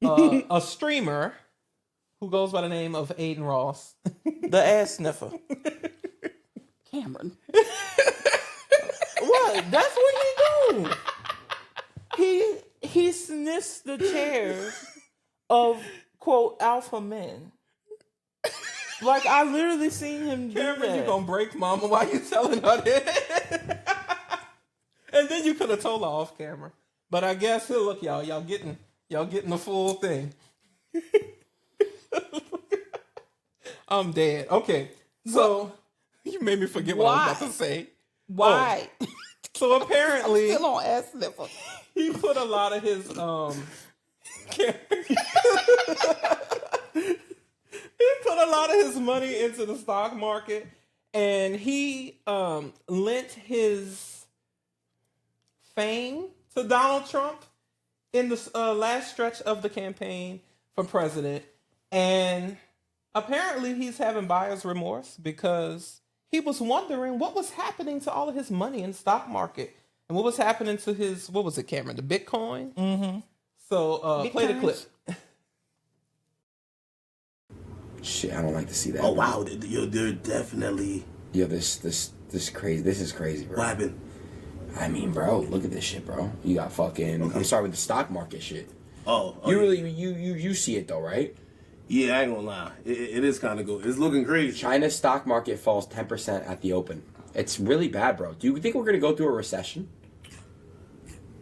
a streamer who goes by the name of Adin Ross. The ass sniffer. Cameron. What? That's what he do. He sniffs the chairs of quote alpha men. Like I literally seen him do Cameron, that. you gonna break mama while you telling her that? And then you could have told her off camera. But I guess look, y'all getting the full thing. I'm dead. Okay. So you made me forget what I was about to say. Why? So apparently Still on ass sniffer. he put a lot of his he put a lot of his money into the stock market, and he lent his fame to Donald Trump in the last stretch of the campaign for president. And apparently he's having buyer's remorse because he was wondering what was happening to all of his money in the stock market and what was happening to his, what was it, Cameron? The Bitcoin? Mm-hmm. So play the clip. Shit, I don't like to see that. Oh wow, they're definitely. Yo, this crazy. This is crazy, bro. What happened? I mean, bro, look at this shit, bro. You got fucking. Okay. I'm sorry with the stock market shit. Oh, You really you see it though, right? Yeah, I ain't gonna lie. It is kind of good. It's looking crazy. China's stock market falls 10% at the open. It's really bad, bro. Do you think we're gonna go through a recession?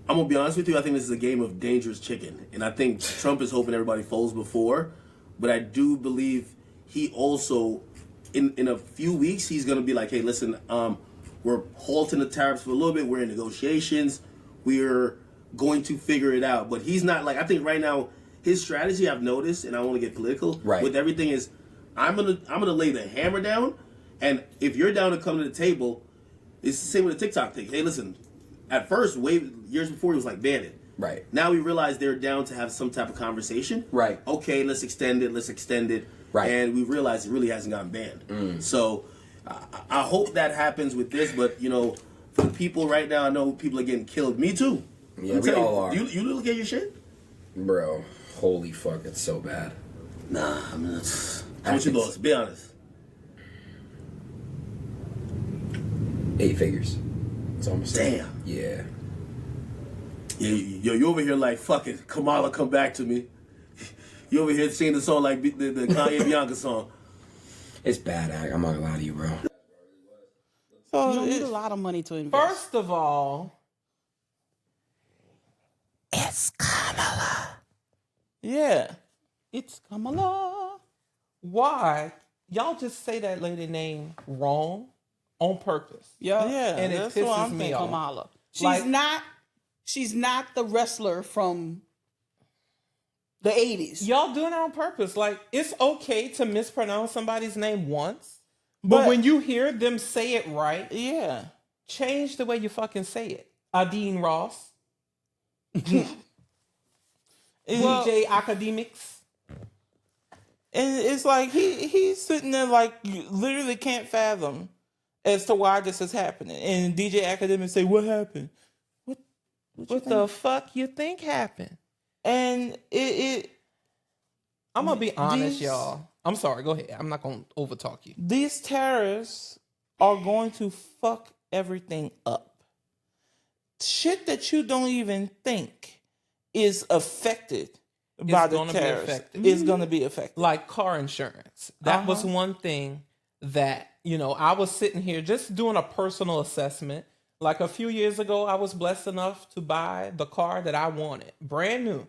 I'm gonna be honest with you. I think this is a game of dangerous chicken, and I think Trump is hoping everybody folds before. But I do believe he also, in a few weeks, he's gonna be like, hey, listen, we're halting the tariffs for a little bit. We're in negotiations. We're going to figure it out. But he's not like, I think right now his strategy, I've noticed, and I want to get political with everything, is I'm gonna lay the hammer down, and if you're down to come to the table, it's the same with the TikTok thing. Hey, listen, at first, years before, he was like, ban it. Right. Now we realize they're down to have some type of conversation. Right. Okay, let's extend it. Right. And we realize it really hasn't gotten banned. So I hope that happens with this. But, for the people right now, I know people are getting killed. Me too. Yeah, we all are. You look at your shit? Bro, holy fuck, it's so bad. Nah, I mean, how much you lost? Be honest. 8 figures. It's almost Damn. Yeah. Yeah, you over here like, fuck it, Kamala, come back to me. You over here singing the song like the Kanye Bianca song. It's bad. I'm not gonna lie to you, bro. So You don't need a lot of money to invest. First of all, it's Kamala. Yeah, it's Kamala. why y'all just say that lady name wrong on purpose? Yeah, And it that's what pisses I'm me thinking. off. Kamala. Like- She's not the wrestler from the 80s. Y'all doing it on purpose. Like, it's okay to mispronounce somebody's name once, but when you hear them say it right, Yeah. change the way you fucking say it. Adin Ross. DJ Academics. And it's like he's sitting there like you literally can't fathom as to why this is happening. And DJ Academic say, "What happened? What the fuck you think happened?" And I'm gonna be honest, These- y'all. I'm sorry. Go ahead. I'm not gonna overtalk you. these tariffs are going to fuck everything up. Shit that you don't even think is affected by the gonna be tariffs affected. is going to be affected. Like car insurance. That was one thing that, I was sitting here just doing a personal assessment. Like a few years ago, I was blessed enough to buy the car that I wanted, brand new.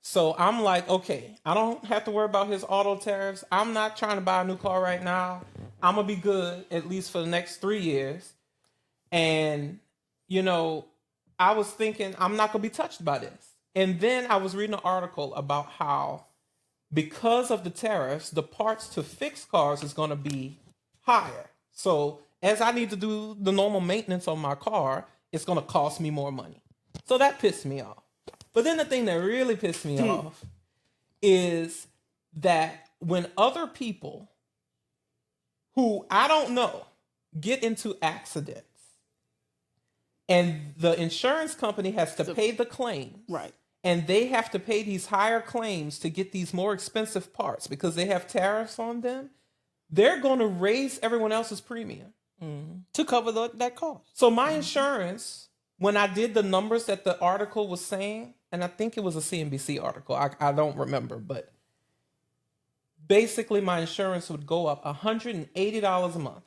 So I'm like, okay, I don't have to worry about his auto tariffs. I'm not trying to buy a new car right now. I'm going to be good at least for the next 3 years. And, I was thinking I'm not going to be touched by this. And then I was reading an article about how because of the tariffs, the parts to fix cars is going to be higher. So as I need to do the normal maintenance on my car, it's going to cost me more money. So that pissed me off. But then the thing that really pissed me off is that when other people who I don't know get into accidents and the insurance company has to pay the claim, Right. and they have to pay these higher claims to get these more expensive parts because they have tariffs on them, they're going to raise everyone else's premium to cover that cost. So my insurance, when I did the numbers that the article was saying, and I think it was a CNBC article, I don't remember, but basically my insurance would go up $180 a month,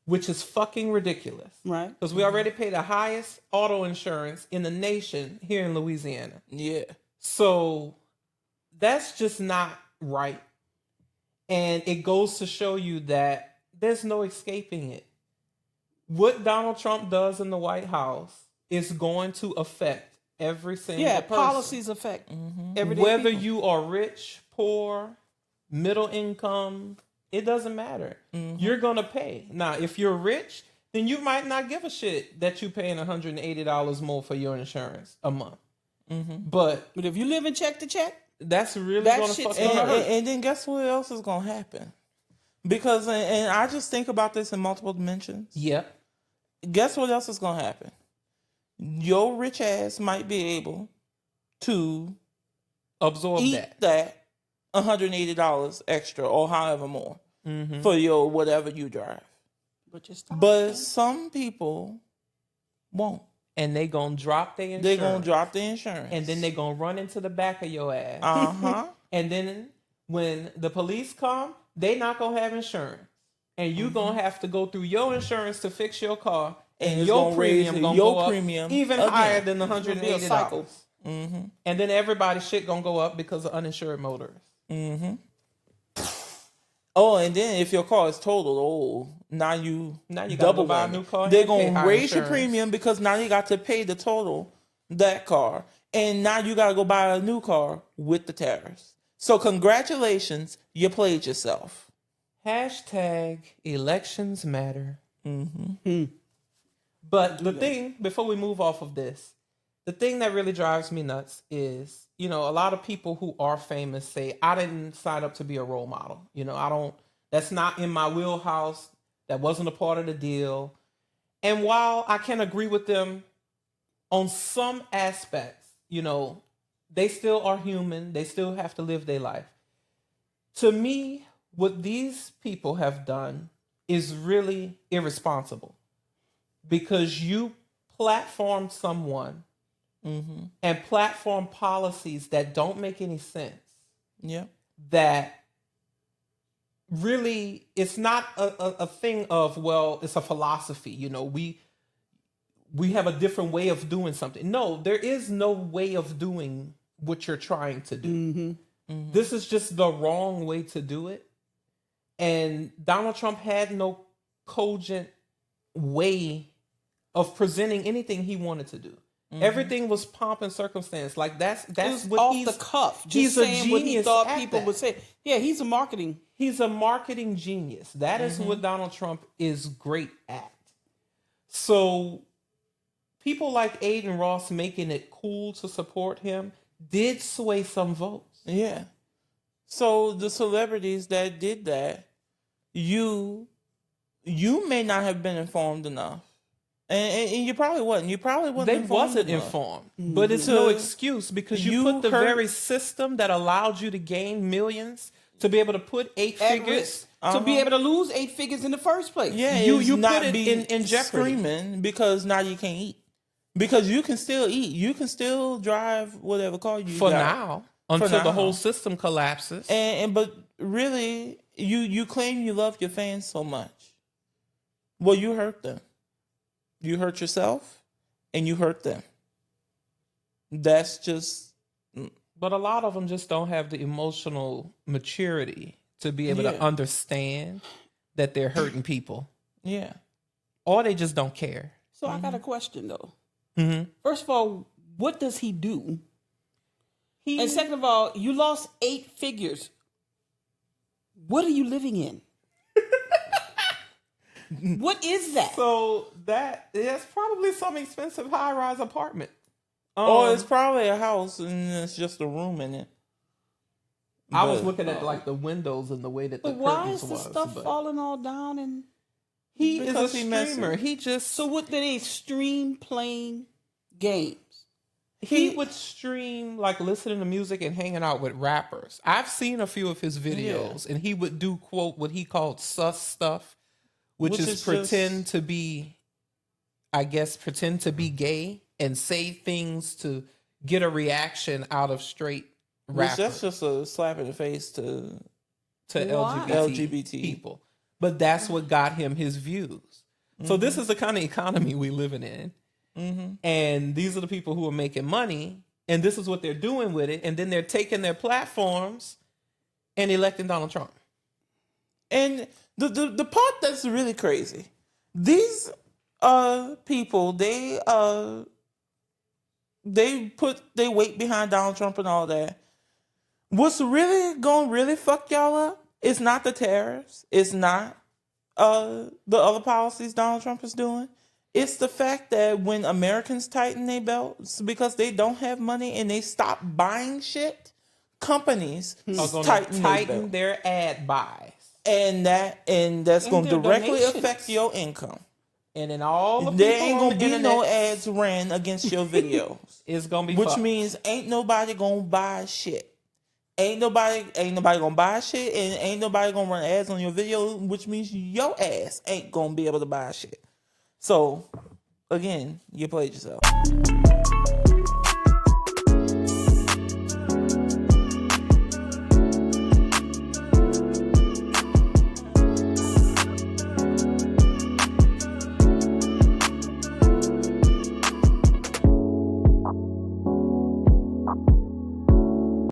which is fucking ridiculous. Right. Because we already pay the highest auto insurance in the nation here in Louisiana. Yeah. So that's just not right. And it goes to show you that there's no escaping it. What Donald Trump does in the White House is going to affect every single person. Policies affect everyday Whether people. you are rich, poor, middle income, it doesn't matter. You're going to pay. Now, if you're rich, then you might not give a shit that you're paying $180 more for your insurance a month. But But if you live in check to check, that's really That going to shit's fucking gonna hurt. And then guess what else is gonna happen? Because and I just think about this in multiple dimensions. Yep. Guess what else is gonna happen? Your rich ass might be able to Absorb eat that. $180 extra or however more for your whatever you drive. but just stop. But some people won't. And they going to drop their insurance. They're gonna drop the insurance. And then they going to run into the back of your ass. uh-huh. And then when the police come, they not going to have insurance. And you going to have to go through your insurance to fix your car. And And it's your gonna raise premium going to your go up premium even again. higher than the It's gonna be a $180. cycle. And then everybody's shit going to go up because of uninsured motorists. Oh, and then if your car is totaled, now you gotta double go buy a whammy. new car They're and pay gonna higher raise your insurance. premium because now you got to pay the total that car, and now you gotta go buy a new car with the tariffs. So congratulations, you played yourself. Hashtag elections matter. But the thing, before we move off of this, the thing that really drives me nuts is, a lot of people who are famous say, I didn't sign up to be a role model. That's not in my wheelhouse. That wasn't a part of the deal. And while I can agree with them on some aspects, they still are human. They still have to live their life. To me, what these people have done is really irresponsible because you platform someone and platform policies that don't make any sense. Yeah. That really, it's not a thing of, well, it's a philosophy. We have a different way of doing something. No, there is no way of doing what you're trying to do. This is just the wrong way to do it. And Donald Trump had no cogent way of presenting anything he wanted to do. Everything was pomp and circumstance. Like that's It was what off he's the cuff. Just he's a saying what he genius thought at people that. would say. Yeah, he's a marketing. He's a marketing genius. That is what Donald Trump is great at. So people like Adin Ross making it cool to support him did sway some votes. Yeah. So the celebrities that did that, you may not have been informed enough. And you probably wasn't. You probably wasn't They informed wasn't enough. informed. But it's no So excuse because you you put the hurt- very system that allowed you to gain millions to be able to put eight At figures. risk to be able to lose 8 figures in the first place. Yeah, You- it's you not put it be in jeopardy. screaming because now you can't eat. Because you can still eat. You can still drive whatever car you For got. now, until the now. whole system collapses. But really, you claim you love your fans so much. Well, you hurt them. You hurt yourself, and you hurt them. That's just But a lot of them just don't have the emotional maturity to be able to Yeah. understand that they're hurting people. yeah. Or they just don't care. So I got a question though. Mm-hmm. First of all, what does he do? He, And second of all, you lost 8 figures. What are you living in? What is that? so that's probably some expensive high-rise apartment. Or it's probably a house and it's just a room in it. I was But- looking at like the windows and the way that the But why curtains is the was. stuff but falling all down? And he is a Because he messing. streamer. He just so what? Did they stream playing games? he would stream like listening to music and hanging out with rappers. I've seen a few of his videos, and he would do quote what he called sus stuff, which is pretend to be, I guess, pretend to be gay and say things to get a reaction out of straight rappers. That's just a slap in the face to LGBT people. But that's what got him his views. So this is the kind of economy we living in. And these are the people who are making money, and this is what they're doing with it. And then they're taking their platforms and electing Donald Trump. And the part that's really crazy, these people, they put their weight behind Donald Trump and all that. What's really fuck y'all up? It's not the tariffs. It's not the other policies Donald Trump is doing. It's the fact that when Americans tighten their belts because they don't have money and they stop buying shit, companies tighten their ad buys. And that's going to directly affect your income. And in all the there people ain't on gonna the be internet, no ads ran against your videos. It's gonna be which fucked. means ain't nobody gonna buy shit. Ain't nobody gonna buy shit, and ain't nobody gonna run ads on your video, which means your ass ain't gonna be able to buy shit. So again, you played yourself.